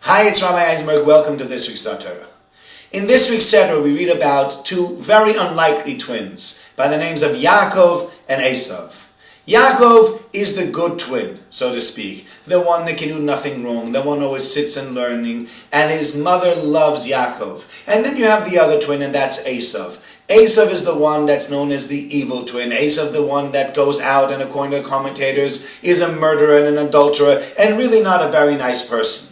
Hi, it's Rabbi Eisenberg. Welcome to this week's Torah. In this week's Torah, we read about two very unlikely twins by the names of Yaakov and Esav. Yaakov is the good twin, so to speak, the one that can do nothing wrong, the one who always sits and learning, and his mother loves Yaakov. And then you have the other twin, and that's Esav. Esav is the one that's known as the evil twin. Esav, the one that goes out and, according to commentators, is a murderer and an adulterer, and really not a very nice person.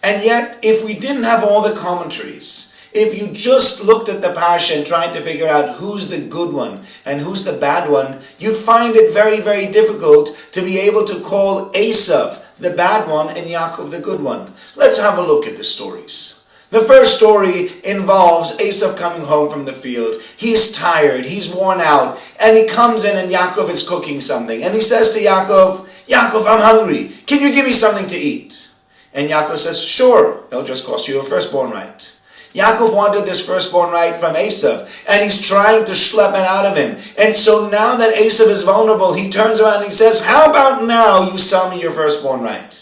And yet, if we didn't have all the commentaries, if you just looked at the parsha and tried to figure out who's the good one and who's the bad one, you'd find it very, very difficult to be able to call Esav the bad one and Yaakov the good one. Let's have a look at the stories. The first story involves Esav coming home from the field. He's tired, he's worn out, and he comes in and Yaakov is cooking something. And he says to Yaakov, "Yaakov, I'm hungry. Can you give me something to eat?" And Yaakov says, "Sure, it'll just cost you a firstborn right." Yaakov wanted this firstborn right from Esav, and he's trying to schlep it out of him. And so now that Esav is vulnerable, he turns around and he says, "How about now you sell me your firstborn right?"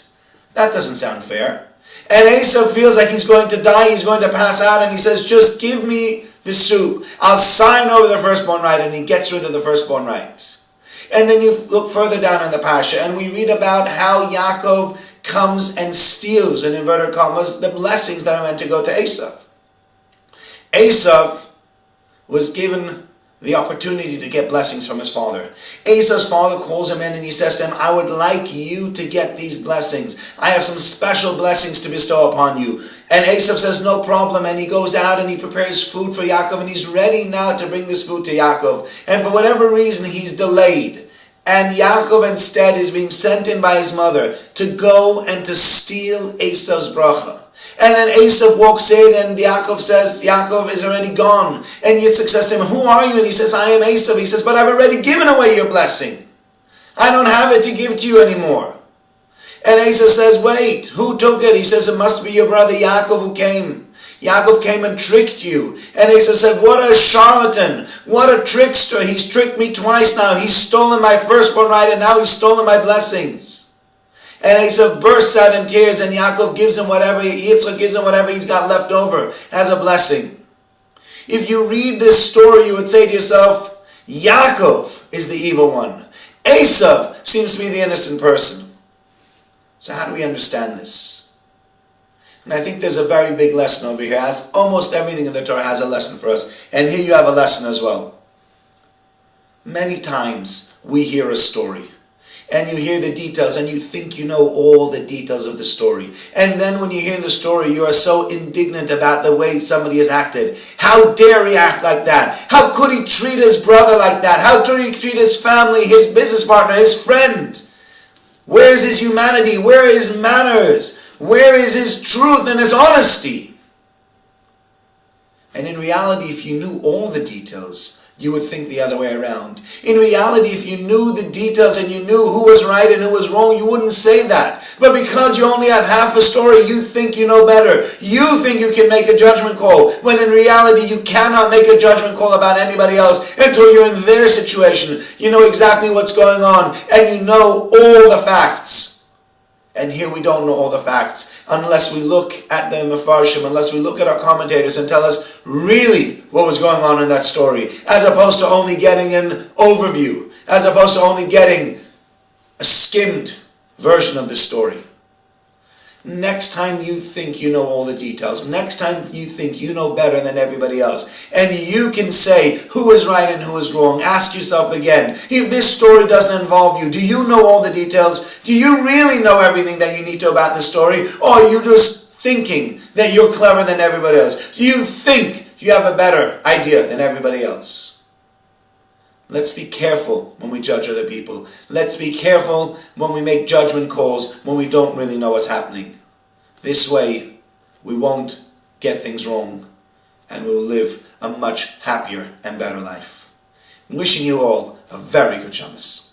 That doesn't sound fair. And Esav feels like he's going to die, he's going to pass out, and he says, "Just give me the soup. I'll sign over the firstborn right," and he gets rid of the firstborn right. And then you look further down in the parsha, and we read about how Yaakov comes and steals, in inverted commas, the blessings that are meant to go to Esav. Esav was given the opportunity to get blessings from his father. Esav's father calls him in and he says to him, "I would like you to get these blessings. I have some special blessings to bestow upon you." And Esav says, "No problem." And he goes out and he prepares food for Yaakov, and he's ready now to bring this food to Yaakov. And for whatever reason, he's delayed. And Yaakov instead is being sent in by his mother to go and to steal Esav's bracha. And then Esav walks in and Yaakov says, Yaakov is already gone. And Yitzchak says to him, "Who are you?" And he says, "I am Esav." He says, "But I've already given away your blessing. I don't have it to give to you anymore." And Esav says, "Wait, who took it?" He says, "It must be your brother Yaakov who came. Yaakov came and tricked you." And Esav said, "What a charlatan, what a trickster. He's tricked me twice now. He's stolen my firstborn right and now he's stolen my blessings." And Esav bursts out in tears, and Yaakov gives him Yitzchak gives him whatever he's got left over as a blessing. If you read this story, you would say to yourself, Yaakov is the evil one. Esav seems to be the innocent person. So how do we understand this? And I think there's a very big lesson over here, as almost everything in the Torah has a lesson for us. And here you have a lesson as well. Many times we hear a story, and you hear the details, and you think you know all the details of the story. And then when you hear the story, you are so indignant about the way somebody has acted. How dare he act like that? How could he treat his brother like that? How could he treat his family, his business partner, his friend? Where is his humanity? Where are his manners? Where is his truth and his honesty? And in reality, if you knew all the details, you would think the other way around. In reality, if you knew the details and you knew who was right and who was wrong, you wouldn't say that. But because you only have half a story, you think you know better. You think you can make a judgment call, when in reality you cannot make a judgment call about anybody else until you're in their situation. You know exactly what's going on, and you know all the facts. And here we don't know all the facts unless we look at the Mefarshim, unless we look at our commentators and tell us really what was going on in that story, as opposed to only getting an overview, as opposed to only getting a skimmed version of the story. Next time you think you know all the details, next time you think you know better than everybody else, and you can say who is right and who is wrong, ask yourself again, if this story doesn't involve you, do you know all the details? Do you really know everything that you need to about the story? Or are you just thinking that you're clever than everybody else? Do you think you have a better idea than everybody else? Let's be careful when we judge other people. Let's be careful when we make judgment calls when we don't really know what's happening. This way, we won't get things wrong, and we will live a much happier and better life. I'm wishing you all a very good Shabbos.